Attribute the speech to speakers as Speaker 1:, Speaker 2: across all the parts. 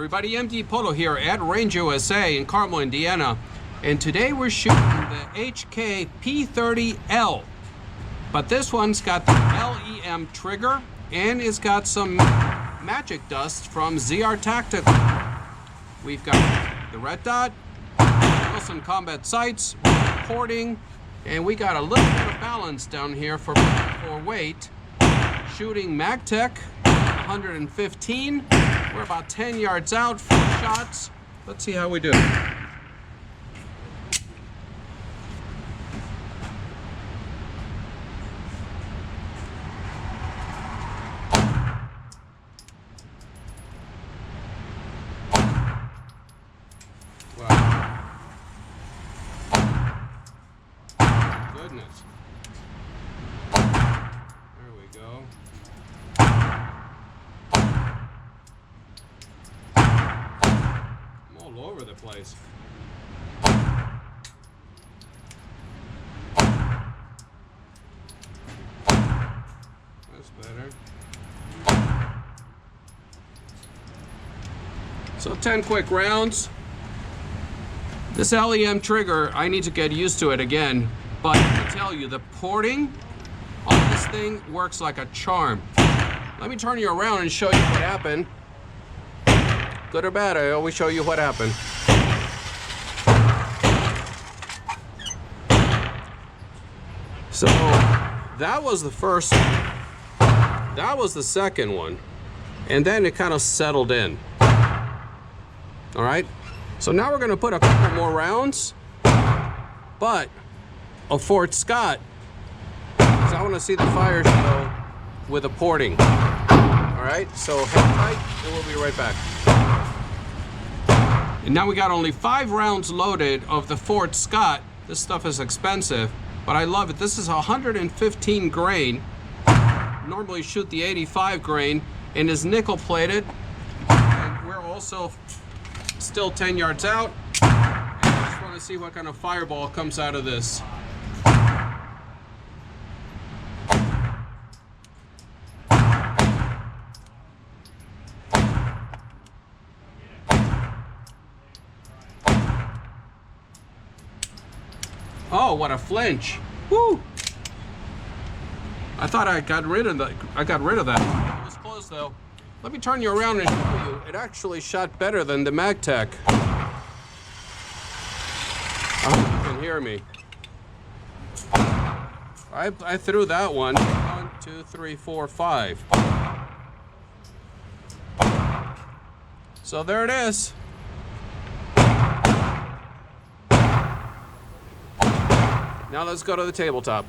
Speaker 1: everybody, MDpolo here at Range USA in Carmel, Indiana. And today we're shooting the HK P30-L. But this one's got the LEM trigger and it's got some magic dust from ZR Tactical. We've got the red dot, Wilson combat sights, porting, and we got a little bit of balance down here for weight. Shooting MagTech 115. We're about 10 yards out, 4 shots. Let's see how we do. Wow. Goodness. There we go. All over the place. That's better. So 10 quick rounds. This LEM trigger, I need to get used to it again, but I can tell you the porting on this thing works like a charm. Let me turn you around and show you what happened. Good or bad, I always show you what happened. So that was the first, that was the second one. And then it kind of settled in. All right, so now we're gonna put a couple more rounds, but a Fort Scott, because I wanna see the fire show with the porting. All right, so hang tight and we'll be right back. And now we got only 5 rounds loaded of the Fort Scott. This stuff is expensive, but I love it. This is 115 grain. Normally shoot the 85 grain and is nickel plated. And we're also still 10 yards out. And I just want to see what kind of fireball comes out of this. Oh, what a flinch. Woo! I thought I got rid of that. It was close though. Let me turn you around and show you. It actually shot better than the MagTech. I hope you can hear me. I threw that one. 1, 2, 3, 4, 5. So there it is. Now let's go to the tabletop.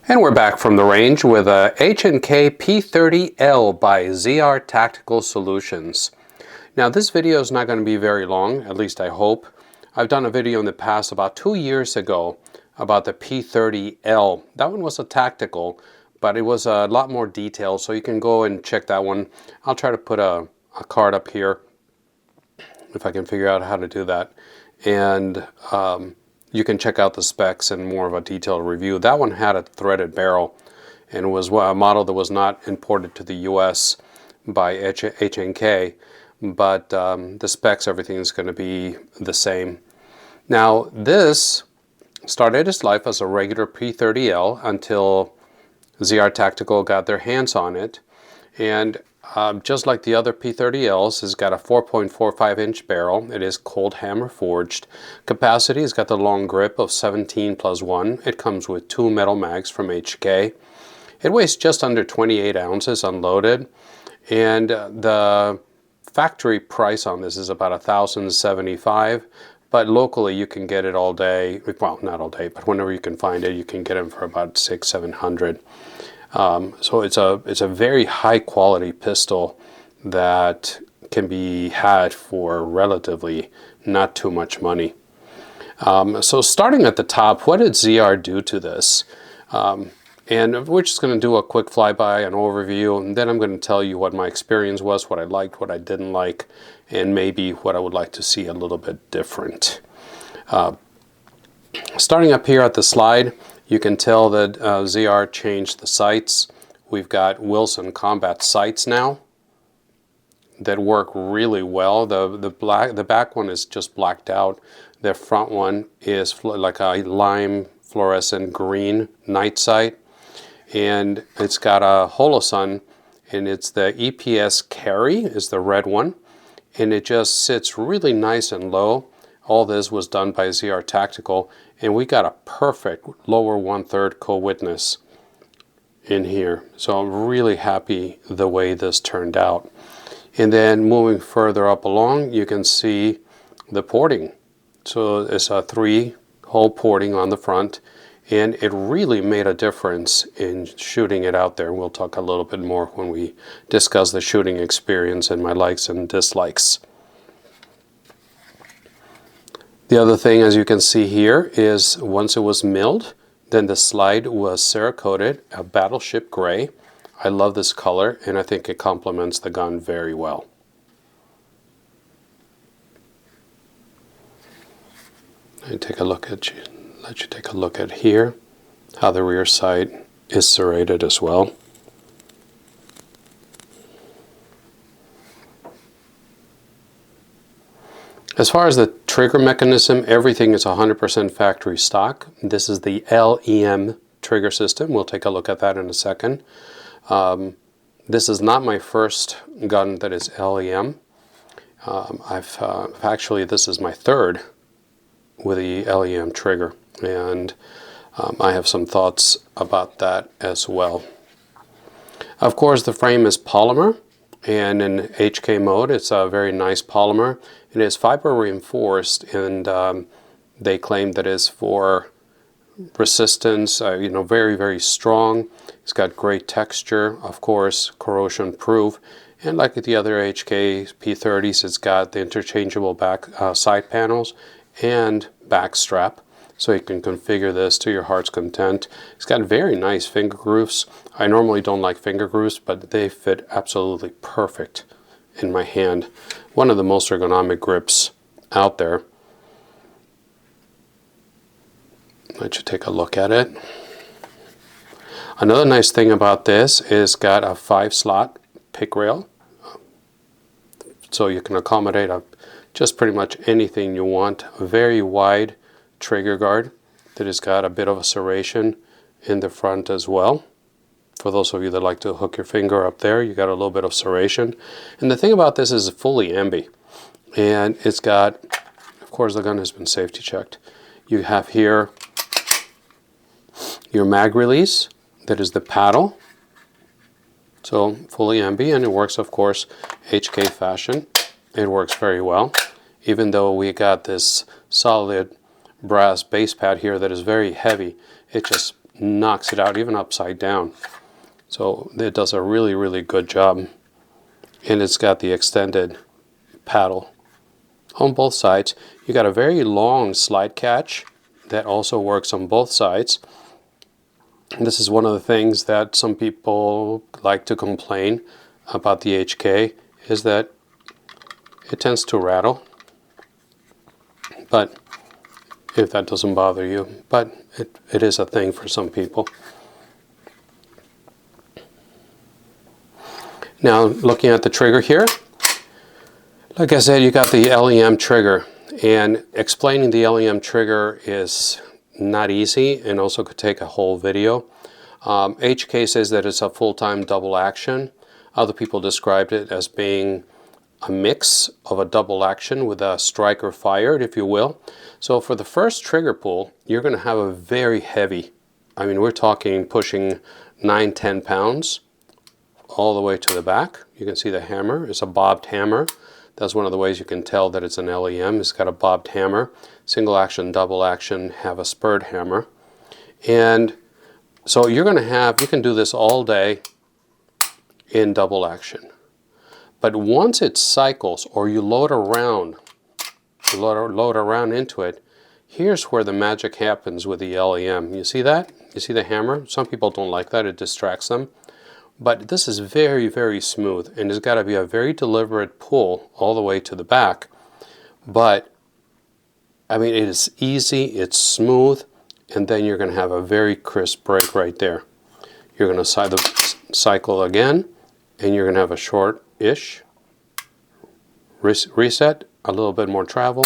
Speaker 1: And we're back from the range with a H&K P30-L by ZR Tactical Solutions. Now this video is not going to be very long, at least I hope. I've done a video in the past about 2 years ago about the P30-L. That one was a tactical, but it was a lot more detailed, so you can go and check that one. I'll try to put a card up here if I can figure out how to do that. And you can check out the specs and more of a detailed review. That one had a threaded barrel and was a model that was not imported to the US by H&K, but the specs, everything is going to be the same. Now this started its life as a regular P30-L until ZR Tactical got their hands on it, and just like the other P30Ls, it's got a 4.45 inch barrel. It is cold hammer forged. Capacity, it's got the long grip of 17+1. It comes with 2 metal mags from HK. It weighs just under 28 ounces unloaded. And the factory price on this is about $1,075. But locally you can get it all day. Well, not all day, but whenever you can find it, you can get them for about $600–700. So it's a very high quality pistol that can be had for relatively not too much money. So starting at the top, what did ZR do to this? And we're just going to do a quick flyby, an overview, and then I'm going to tell you what my experience was, what I liked, what I didn't like, and maybe what I would like to see a little bit different. Starting up here at the slide, you can tell that ZR changed the sights we've got Wilson combat sights now that work really well. The back one is just blacked out. The front one is like a lime fluorescent green night sight, and it's got a holosun, and it's the EPS carry is the red one, and it just sits really nice and low. All this was done by ZR Tactical, and we got a perfect lower 1/3 co-witness in here. So I'm really happy the way this turned out. And then moving further up along, you can see the porting. So it's a 3-hole porting on the front, and it really made a difference in shooting it out there. We'll talk a little bit more when we discuss the shooting experience and my likes and dislikes. The other thing, as you can see here, is once it was milled, then the slide was Cerakoted, a battleship gray. I love this color, and I think it complements the gun very well. Let you take a look at here, how the rear sight is serrated as well. As far as the trigger mechanism, everything is 100% factory stock. This is the LEM trigger system. We'll take a look at that in a second. This is not my first gun that is LEM. Actually, this is my third with the LEM trigger, and I have some thoughts about that as well. Of course, the frame is polymer, and in HK mode, it's a very nice polymer. It is fiber reinforced, and they claim that it's for resistance, very, very strong. It's got great texture, of course, corrosion proof, and like the other HK P30s, it's got the interchangeable back side panels and back strap, so you can configure this to your heart's content. It's got very nice finger grooves. I normally don't like finger grooves, but they fit absolutely perfect in my hand. One of the most ergonomic grips out there. Let you take a look at it. Another nice thing about this is got a 5-slot pick rail, so you can accommodate just pretty much anything you want. A very wide trigger guard that has got a bit of a serration in the front as well. For those of you that like to hook your finger up there, you got a little bit of serration. And the thing about this is it's fully ambi, and it's got, of course, the gun has been safety checked. You have here your mag release, that is the paddle. So fully ambi, and it works, of course, HK fashion. It works very well, even though we got this solid brass base pad here that is very heavy. It just knocks it out even upside down. So it does a really, really good job. And it's got the extended paddle on both sides. You got a very long slide catch that also works on both sides. And this is one of the things that some people like to complain about the HK, is that it tends to rattle. But if that doesn't bother you, but it is a thing for some people. Now, looking at the trigger here, like I said, you got the LEM trigger, and explaining the LEM trigger is not easy and also could take a whole video. HK says that it's a full-time double action. Other people described it as being a mix of a double action with a striker fired, if you will. So for the first trigger pull, you're going to have a very heavy, I mean, we're talking pushing 9-10 pounds all the way to the back. You can see the hammer is a bobbed hammer. That's one of the ways you can tell that it's an LEM. It's got a bobbed hammer. Single action, double action have a spurred hammer. And so you're going to have, you can do this all day in double action. But once it cycles, or you load around into it, here's where the magic happens with the LEM. You see that? You see the hammer? Some people don't like that. It distracts them. But this is very, very smooth, and it's got to be a very deliberate pull all the way to the back. But, I mean, it is easy, it's smooth, and then you're going to have a very crisp break right there. You're going to cycle again, and you're going to have a short-ish reset, a little bit more travel,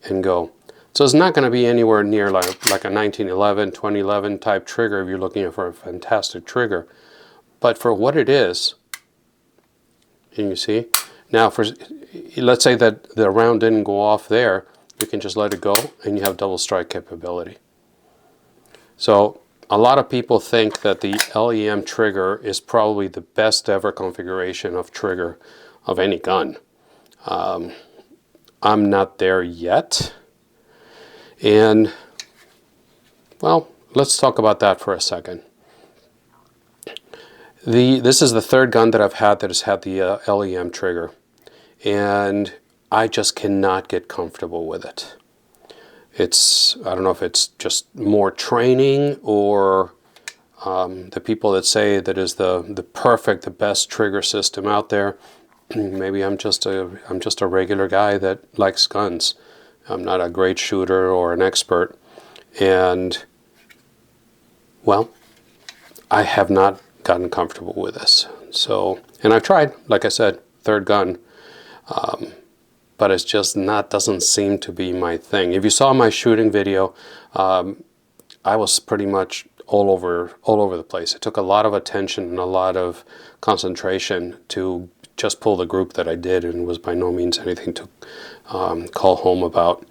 Speaker 1: and go. So it's not going to be anywhere near like a 1911, 2011 type trigger if you're looking for a fantastic trigger. But for what it is, and you see, now let's say that the round didn't go off there, you can just let it go and you have double strike capability. So a lot of people think that the LEM trigger is probably the best ever configuration of trigger of any gun. I'm not there yet. And, well, let's talk about that for a second. This is the third gun that I've had that has had the LEM trigger. And I just cannot get comfortable with it. I don't know if it's just more training or the people that say that is the perfect, the best trigger system out there. Maybe I'm just a regular guy that likes guns. I'm not a great shooter or an expert. And, well, I have not gotten comfortable with this. So, and I've tried, like I said, third gun. But it's just doesn't seem to be my thing. If you saw my shooting video, I was pretty much all over the place. It took a lot of attention and a lot of concentration to just pull the group that I did, and was by no means anything to call home about.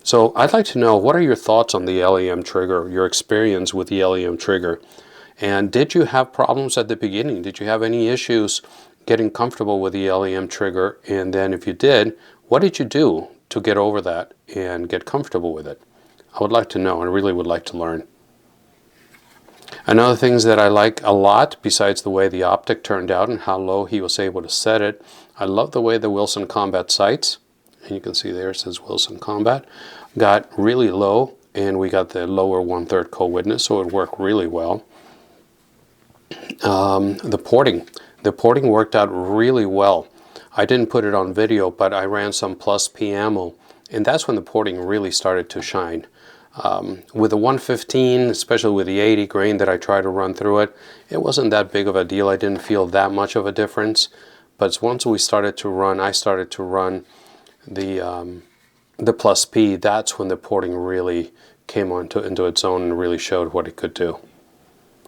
Speaker 1: So I'd like to know, what are your thoughts on the LEM trigger, your experience with the LEM trigger? And did you have problems at the beginning? Did you have any issues getting comfortable with the LEM trigger? And then if you did, what did you do to get over that and get comfortable with it? I would like to know. I really would like to learn. Another things that I like a lot, besides the way the optic turned out and how low he was able to set it, I love the way the Wilson Combat sights, and you can see there it says Wilson Combat, got really low, and we got the lower 1/3 co-witness, so it worked really well. The porting worked out really well. I didn't put it on video, but I ran some plus P ammo, and that's when the porting really started to shine. With the 115, especially with the 80 grain that I tried to run through it, it wasn't that big of a deal. I didn't feel that much of a difference. But once I started to run the plus P, that's when the porting really came into its own and really showed what it could do.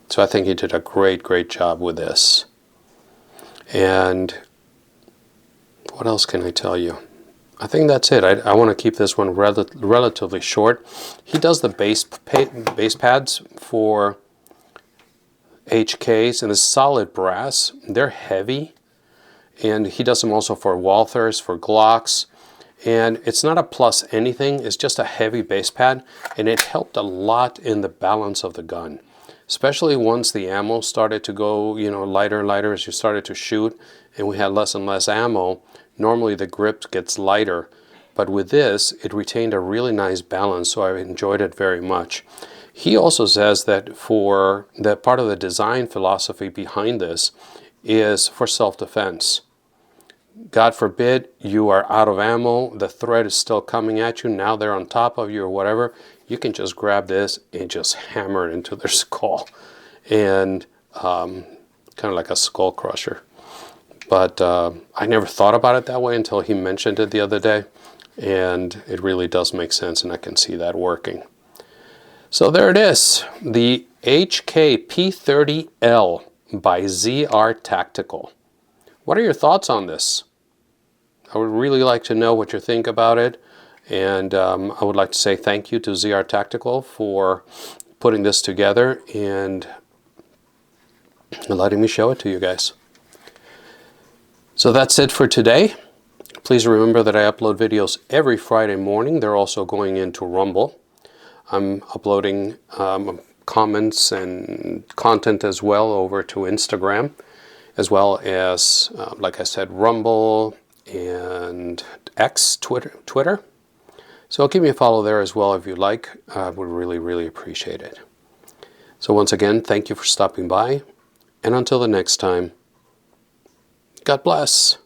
Speaker 1: So I think he did a great job with this. And what else can I tell you? I think that's it. I want to keep this one relatively short. He does the base pads for HKs, and it's solid brass. They're heavy, and he does them also for Walthers, for Glocks. And it's not a plus anything, it's just a heavy base pad, and it helped a lot in the balance of the gun. Especially once the ammo started to go, lighter and lighter as you started to shoot, and we had less and less ammo. Normally the grip gets lighter, but with this, it retained a really nice balance, so I enjoyed it very much. He also says that part of the design philosophy behind this is for self-defense. God forbid you are out of ammo, the threat is still coming at you, now they're on top of you or whatever, you can just grab this and just hammer it into their skull. And kind of like a skull crusher. But I never thought about it that way until he mentioned it the other day. And it really does make sense, and I can see that working. So there it is, the HK P30-L by ZR Tactical. What are your thoughts on this? I would really like to know what you think about it. And I would like to say thank you to ZR Tactical for putting this together and letting me show it to you guys. So that's it for today. Please remember that I upload videos every Friday morning. They're also going into Rumble. I'm uploading comments and content as well over to Instagram, as well as, like I said, Rumble and X, Twitter. So give me a follow there as well if you like. I would really appreciate it. So once again, thank you for stopping by. And until the next time, God bless.